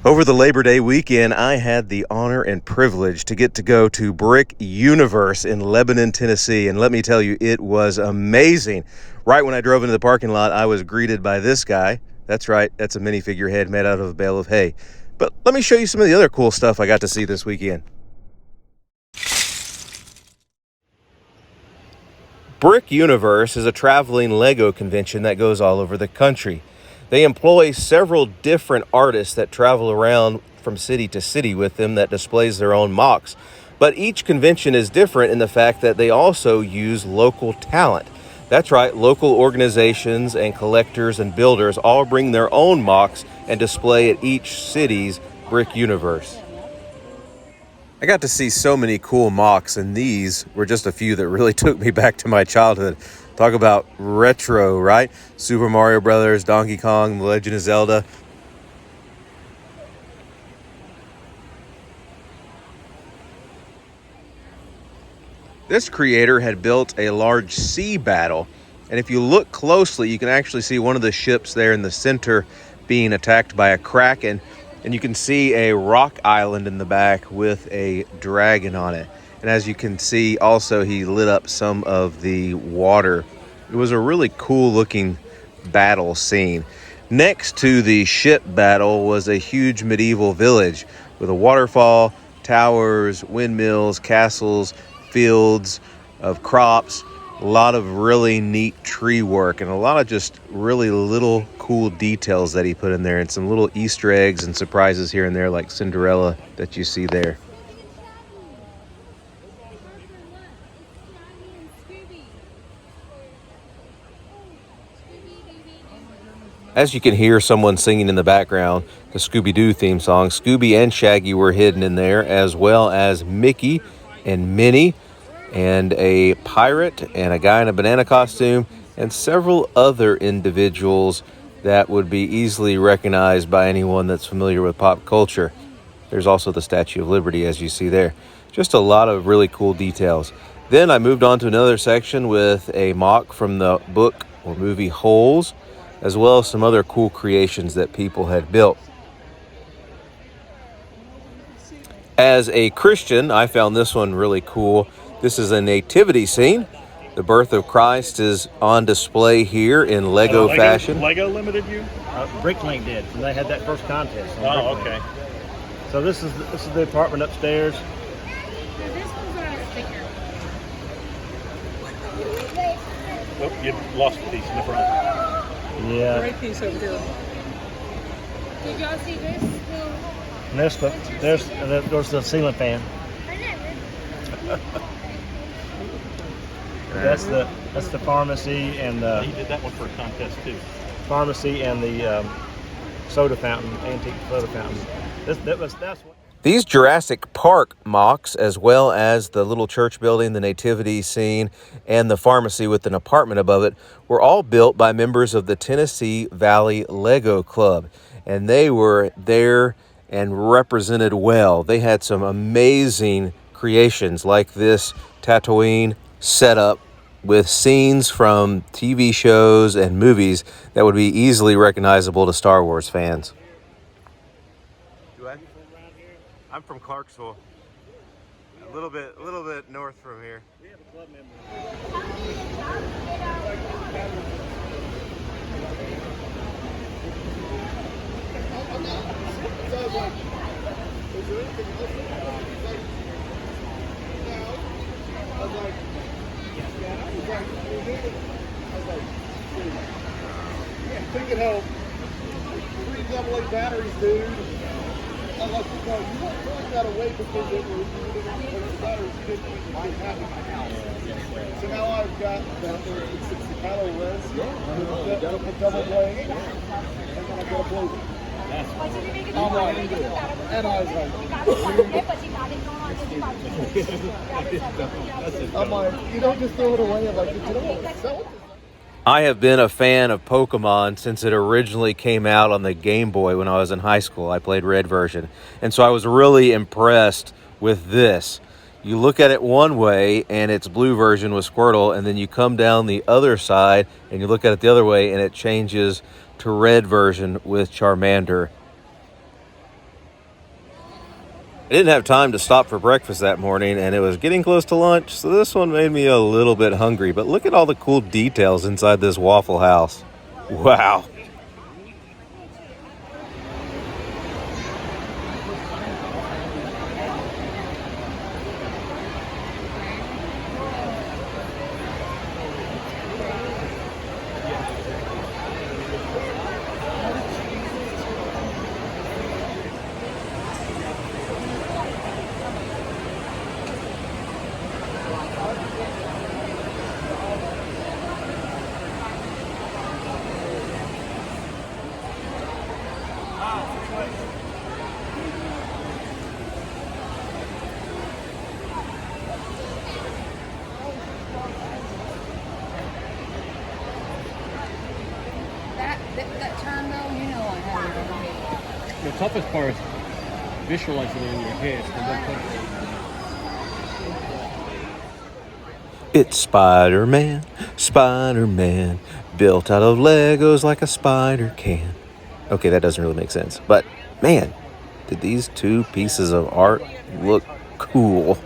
Over the Labor Day weekend, I had the honor and privilege to get to go to Brick Universe in Lebanon, Tennessee. And let me tell you, it was amazing. Right when I drove into the parking lot, I was greeted by this guy. That's right, that's a minifigure head made out of a bale of hay. But let me show you some of the other cool stuff I got to see this weekend. Brick Universe is a traveling Lego convention that goes all over the country. They employ several different artists that travel around from city to city with them that displays their own mocks. But each convention is different in the fact that they also use local talent. That's right, local organizations and collectors and builders all bring their own mocks and display at each city's Brick Universe. I got to see so many cool mocks, and these were just a few that really took me back to my childhood. Talk about retro, right? Super Mario Brothers, Donkey Kong, The Legend of Zelda. This creator had built a large sea battle, and if you look closely, you can actually see one of the ships there in the center being attacked by a kraken, and you can see a rock island in the back with a dragon on it. And as you can see, also he lit up some of the water. It was a really cool looking battle scene. Next to the ship battle was a huge medieval village with a waterfall, towers, windmills, castles, fields of crops, a lot of really neat tree work, and a lot of just really little cool details that he put in there, and some little Easter eggs and surprises here and there like Cinderella that you see there. As you can hear someone singing in the background, the Scooby-Doo theme song. Scooby and Shaggy were hidden in there, as well as Mickey and Minnie, and a pirate, and a guy in a banana costume, and several other individuals that would be easily recognized by anyone that's familiar with pop culture. There's also the Statue of Liberty, as you see there. Just a lot of really cool details. Then I moved on to another section with a mock from the book or movie Holes, as well as some other cool creations that people had built. As a Christian, I found this one really cool. This is a nativity scene. The birth of Christ is on display here in Lego fashion. Lego limited you? Bricklink did, and they had that first contest. Oh, okay. So this is the apartment upstairs. This one's on a sticker. Oh, you lost a piece in the front. Yeah. Great piece over here. Did y'all see this? And there's the ceiling fan. That's the pharmacy and He did that one for a contest too. Pharmacy and the soda fountain, antique soda fountain. That's what. These Jurassic Park mocks, as well as the little church building, the nativity scene, and the pharmacy with an apartment above it, were all built by members of the Tennessee Valley Lego Club. And they were there and represented well. They had some amazing creations like this Tatooine setup with scenes from TV shows and movies that would be easily recognizable to Star Wars fans. I'm from Clarksville, a little bit north from here. We have a club member. Think it help. 3 AA batteries, dude. I'm like, no, you really got to wait because it was the batteries didn't have in my house. So now I've got it's the Kylo Ren, the double blade, and then I got a blue. And I was like, I'm like, you don't just throw it away. I'm like, you know what? Sell it. I have been a fan of Pokemon since it originally came out on the Game Boy when I was in high school. I played Red version. And so I was really impressed with this. You look at it one way and it's blue version with Squirtle, and then you come down the other side and you look at it the other way and it changes to red version with Charmander. I didn't have time to stop for breakfast that morning, and it was getting close to lunch, so this one made me a little bit hungry. But look at all the cool details inside this Waffle House. Wow. That turn though, you know I have it over here. The toughest part is visualizing it in your head. It's Spider-Man, Spider-Man, built out of Legos like a spider can. Okay, that doesn't really make sense, but man, did these two pieces of art look cool.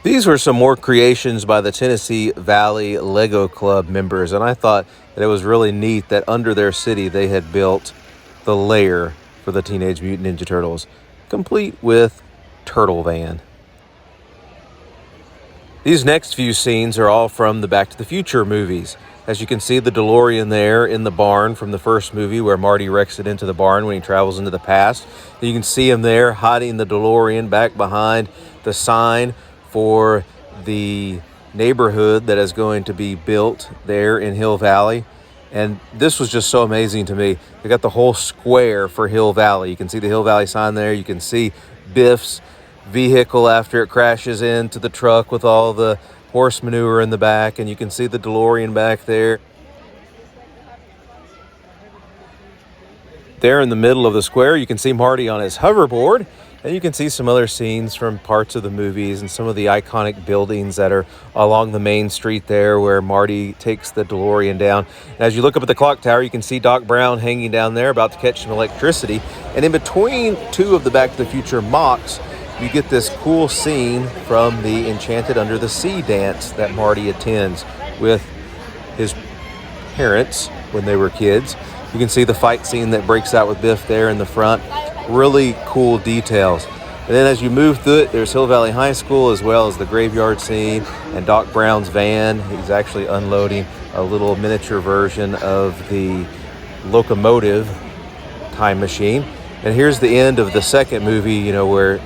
These were some more creations by the Tennessee Valley Lego Club members, and I thought that it was really neat that under their city they had built the lair for the Teenage Mutant Ninja Turtles, complete with Turtle Van. These next few scenes are all from the Back to the Future movies. As you can see, the DeLorean there in the barn from the first movie where Marty wrecks it into the barn when he travels into the past. You can see him there hiding the DeLorean back behind the sign for the neighborhood that is going to be built there in Hill Valley. And this was just so amazing to me. They got the whole square for Hill Valley. You can see the Hill Valley sign there. You can see Biff's vehicle after it crashes into the truck with all the horse manure in the back. And you can see the DeLorean back there. There in the middle of the square, you can see Marty on his hoverboard. And you can see some other scenes from parts of the movies and some of the iconic buildings that are along the main street there where Marty takes the DeLorean down. And as you look up at the clock tower, you can see Doc Brown hanging down there about to catch some electricity. And in between two of the Back to the Future mocks, you get this cool scene from the Enchanted Under the Sea dance that Marty attends with his parents when they were kids. You can see the fight scene that breaks out with Biff there in the front. Really cool details. And then as you move through it, there's Hill Valley High School as well as the graveyard scene and Doc Brown's van. He's actually unloading a little miniature version of the locomotive time machine. And here's the end of the second movie, you know, where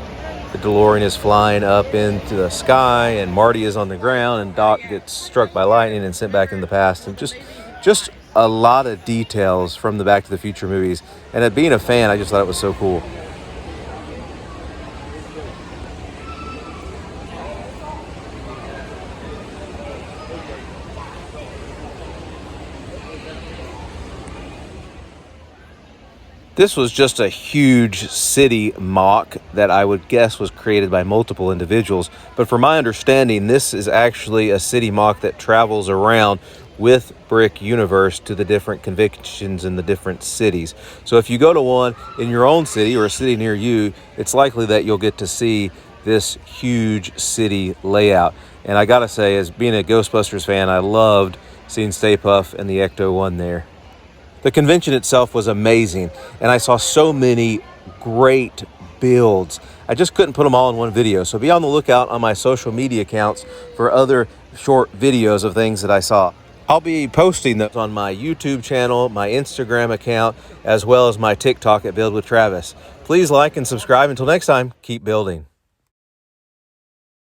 the DeLorean is flying up into the sky and Marty is on the ground and Doc gets struck by lightning and sent back in the past. And just a lot of details from the Back to the Future movies. And being a fan, I just thought it was so cool. This was just a huge city mock that I would guess was created by multiple individuals. But from my understanding, this is actually a city mock that travels around with Brick Universe to the different conventions in the different cities. So if you go to one in your own city or a city near you, it's likely that you'll get to see this huge city layout. And I gotta say, as being a Ghostbusters fan, I loved seeing Stay Puft and the Ecto-1 there. The convention itself was amazing, and I saw so many great builds. I just couldn't put them all in one video, so be on the lookout on my social media accounts for other short videos of things that I saw. I'll be posting those on my YouTube channel, my Instagram account, as well as my TikTok at Build with Travis. Please like and subscribe. Until next time, keep building.